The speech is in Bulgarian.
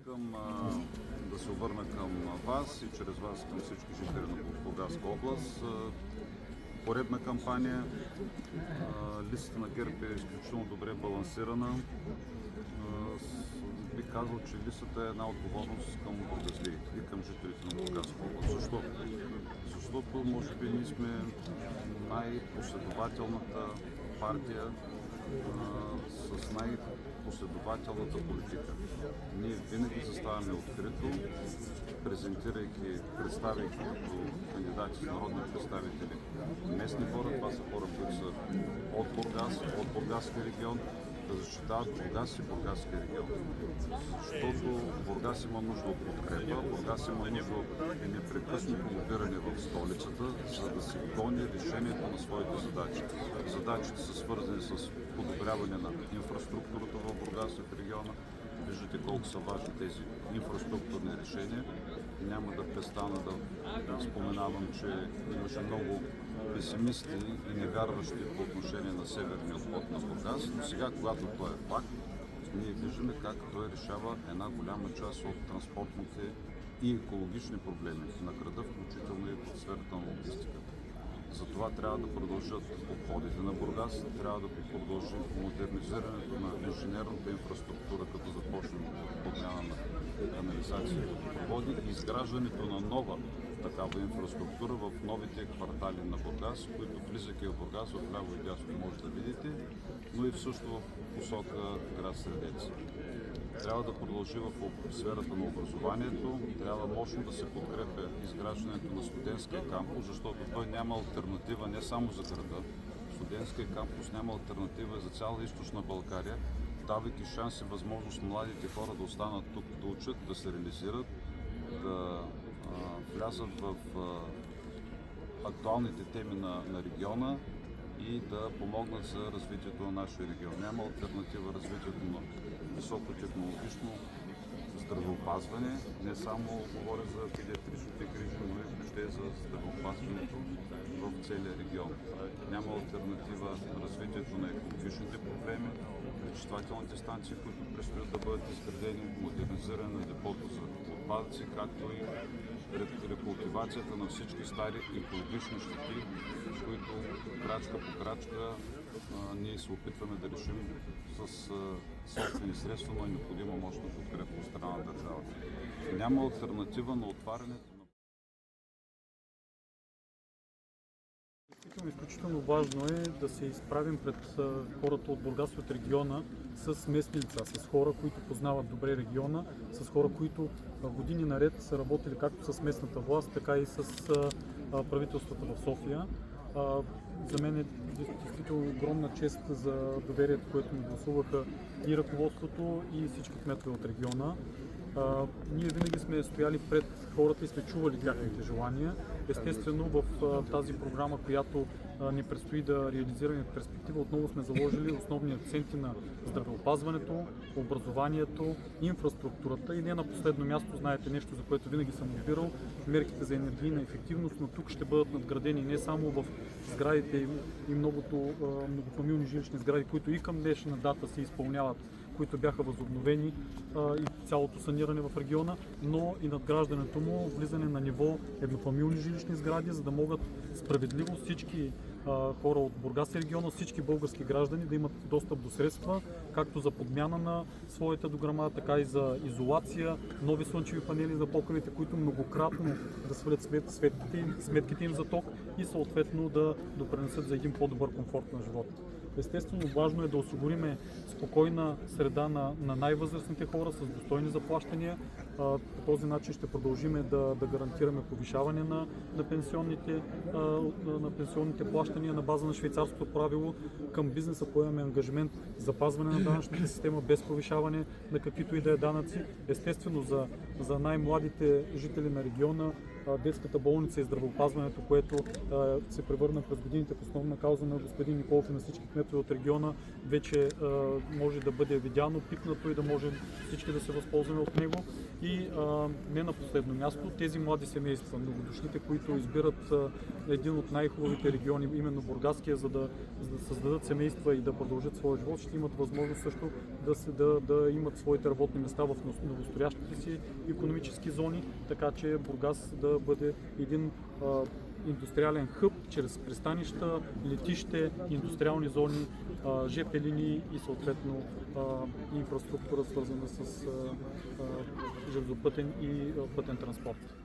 Искам да се обърна към вас и чрез вас към всички жители на Бургаска област. Поредна кампания. Листата на ГЕРБ е изключително добре балансирана. Бих казал, че листата е една отговорност към бургазлиите и към жителите на Бургаска област. Защо? Защото може би ние сме най-последователната партия с най-последователната политика. Ние винаги заставаме открито, представяйки като кандидати с народни представители местни хора. Това са хора, които са от Бургас, от Бургаския регион, да защитават Бургас и Бургаския регион. Защото Бургас има нужда от подкрепа, Бургас има нужда от непрекъснато лобиране в столицата, за да се гони решението на своите задачи. Задачите са свързани с подобряване на инфраструктурата в Бургас и в региона. Виждате колко са важни тези инфраструктурни решения. Няма да престана да споменавам, че имаше много песимисти и невярващи по отношение на северния обход на Бургас, но сега, когато той е факт, ние виждаме как той решава една голяма част от транспортните и екологични проблеми на града, включително и в сферата на логистиката. Затова трябва да продължат обходите на Бургас, трябва да продължи модернизирането на инженерната инфраструктура, като започнем от подмяна на канализация и водопроводи и изграждането на нова такава инфраструктура в новите квартали на Бургас, които влизайки в Бургас, отляво и дясно може да видите, но и също в посока град Средец. Трябва да продължи в сферата на образованието, трябва мощно да се подкрепя изграждането на студентския кампус, защото той няма алтернатива не само за града. Студентския кампус няма алтернатива за цяла източна България, давайки шанс и възможност младите хора да останат тук, да учат, да се реализират, да влязат в актуалните теми на региона и да помогнат за развитието на нашия регион. Няма алтернатива развитието на високотехнологично здравеопазване, не само говоря за педиатричните грижи, но и въобще за здравеопазването в целия регион. Няма алтернатива на развитието на екологичните проблеми, пречиствателните станции, които предстоят да бъдат изградени, модернизиране на депото за отпадъци, както и рекултивацията на всички стари екологични щети, които крачка по крачка ние се опитваме да решим с собствени средства, но е необходима мощна подкрепа от страна на държавата. Няма алтернатива на отварянето на... Изключително важно е да се изправим пред хората от Бургас и от региона с местни лица, с хора, които познават добре региона, с хора, които години наред са работили както с местната власт, така и с правителствата в София. За мен е действително огромна чест за доверието, което ми гласуваха и ръководството, и всички кметове от региона. Ние винаги сме стояли пред хората и сме чували тяхните желания. Естествено, в тази програма, която ни предстои да реализираме в перспектива, отново сме заложили основни акценти на здравеопазването, образованието, инфраструктурата и не на последно място, знаете нещо, за което винаги съм разбирал, мерките за енергийна ефективност, но тук ще бъдат надградени не само в сградите и многофамилни жилищни сгради, които и към днешна дата се изпълняват, които бяха възобновени и цялото саниране в региона, но и надграждането му, влизане на ниво еднофамилни жилищни сгради, за да могат справедливо всички хора от Бургас и региона, всички български граждани да имат достъп до средства, както за подмяна на своята дограма, така и за изолация, нови слънчеви панели за покривите, които многократно да свалят сметките им за ток и съответно да допринесат за един по-добър комфорт на живота. Естествено, важно е да осигурим спокойна среда на най-възрастните хора с достойни заплащания. По този начин ще продължим да гарантираме повишаване на пенсионните плащания на база на швейцарското правило. Към бизнеса поемаме ангажимент за запазване на данъчната система без повишаване на каквито и да е данъци. Естествено, за за най-младите жители на региона детската болница и здравеопазването, което се превърна през годините в основна кауза на господин Николов и на всички кметове от региона, вече може да бъде видяно, пипнато и да може всички да се възползваме от него. И не на последно място, тези млади семейства, многодушните, които избират един от най-хубавите региони, именно Бургаския, за да създадат семейства и да продължат своя живот, ще имат възможност също да имат своите работни места в новостроящите си икономически зони, така че Бургас да бъде един индустриален хъб чрез пристанища, летище, индустриални зони, ЖП линии и съответно инфраструктура, свързана с железопътен и пътен транспорт.